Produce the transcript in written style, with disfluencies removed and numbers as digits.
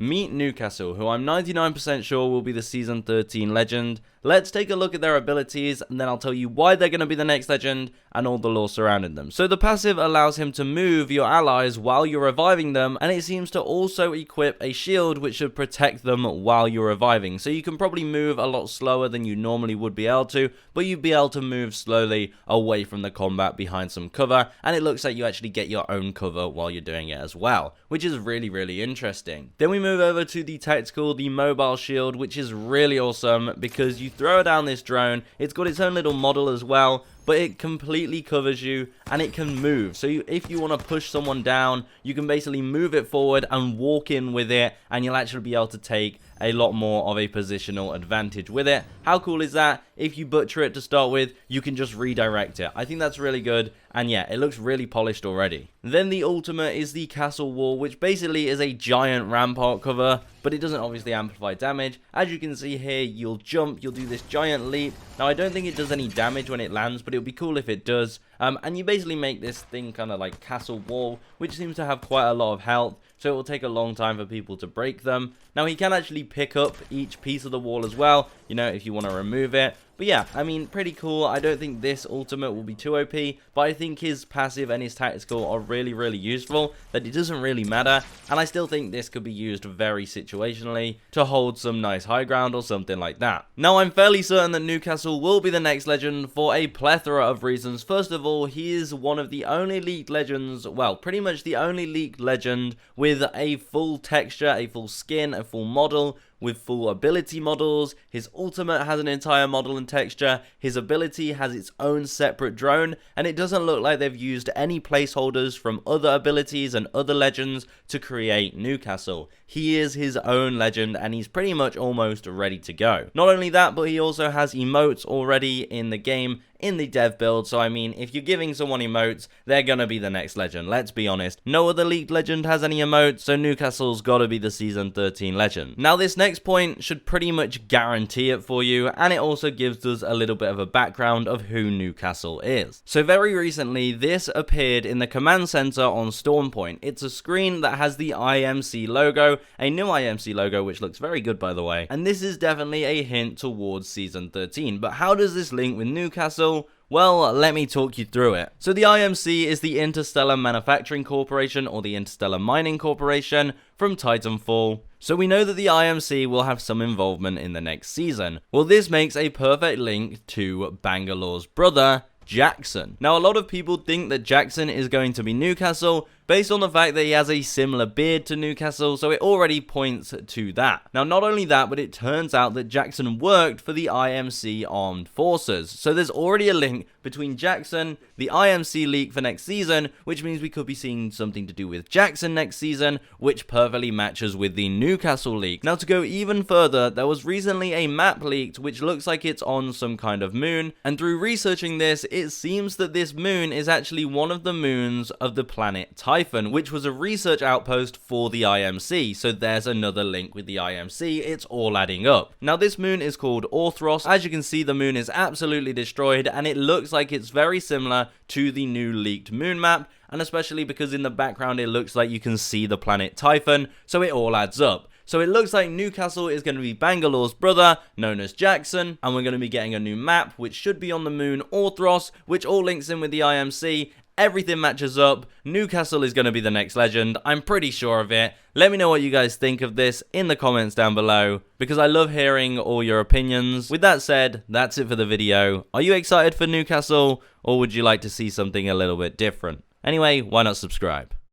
Meet Newcastle, who I'm 99% sure will be the Season 13 legend. Let's take a look at their abilities, and then I'll tell you why they're going to be the next legend, and all the lore surrounding them. So the passive allows him to move your allies while you're reviving them, and it seems to also equip a shield which should protect them while you're reviving. So you can probably move a lot slower than you normally would be able to, but you'd be able to move slowly away from the combat behind some cover, and it looks like you actually get your own cover while you're doing it as well, which is really interesting. Then we move over to the tactical, the mobile shield, which is really awesome because you throw down this drone, it's got its own little model as well, but it completely covers you and it can move. So if you want to push someone down, you can basically move it forward and walk in with it, and you'll actually be able to take a lot more of a positional advantage with it. How cool is that? If you butcher it to start with, you can just redirect it. I think that's really good, and yeah, it looks really polished already. Then the ultimate is the castle wall, which basically is a giant rampart cover, but it doesn't obviously amplify damage. As you can see here, you'll jump, you'll do this giant leap. Now I don't think it does any damage when it lands, but it would be cool if it does. And you basically make this thing kind of like castle wall, which seems to have quite a lot of health, so it will take a long time for people to break them. Now he can actually pick up each piece of the wall as well, you know, if you want to remove it. But yeah, I mean, pretty cool. I don't think this ultimate will be too OP, but I think his passive and his tactical are really useful, that it doesn't really matter. And I still think this could be used very situationally to hold some nice high ground or something like that. Now, I'm fairly certain that Newcastle will be the next legend for a plethora of reasons. First of all, he is one of the only leaked legends, well, pretty much the only leaked legend with a full texture, a full skin, a full model, with full ability models. His ultimate has an entire model and texture, his ability has its own separate drone, and it doesn't look like they've used any placeholders from other abilities and other legends to create Newcastle. He is his own legend, and he's pretty much almost ready to go. Not only that, but he also has emotes already in the game, in the dev build, so I mean, if you're giving someone emotes, they're gonna be the next legend, let's be honest. No other leaked legend has any emotes, so Newcastle's gotta be the Season 13 legend. Now this next point should pretty much guarantee it for you, and it also gives us a little bit of a background of who Newcastle is. So very recently, this appeared in the command center on Stormpoint. It's a screen that has the IMC logo, a new IMC logo, which looks very good by the way, and this is definitely a hint towards Season 13. But how does this link with Newcastle? Well, let me talk you through it. So the IMC is the Interstellar Manufacturing Corporation, or the Interstellar Mining Corporation, from Titanfall. So we know that the IMC will have some involvement in the next season. Well, this makes a perfect link to Bangalore's brother, Jackson. Now, a lot of people think that Jackson is going to be Newcastle, based on the fact that he has a similar beard to Newcastle, so it already points to that. Now, not only that, but it turns out that Jackson worked for the IMC Armed Forces. So there's already a link between Jackson, the IMC leak for next season, which means we could be seeing something to do with Jackson next season, which perfectly matches with the Newcastle leak. Now, to go even further, there was recently a map leaked, which looks like it's on some kind of moon, and through researching this, it seems that this moon is actually one of the moons of the planet Typhon, which was a research outpost for the IMC, so there's another link with the IMC, it's all adding up. Now this moon is called Orthros. As you can see, the moon is absolutely destroyed, and it looks like it's very similar to the new leaked moon map, and especially because in the background it looks like you can see the planet Typhon, so it all adds up. So it looks like Newcastle is going to be Bangalore's brother, known as Jackson, and we're going to be getting a new map, which should be on the moon Orthros, which all links in with the IMC. Everything matches up. Newcastle is going to be the next legend. I'm pretty sure of it. Let me know what you guys think of this in the comments down below, because I love hearing all your opinions. With that said, that's it for the video. Are you excited for Newcastle, or would you like to see something a little bit different? Anyway, why not subscribe?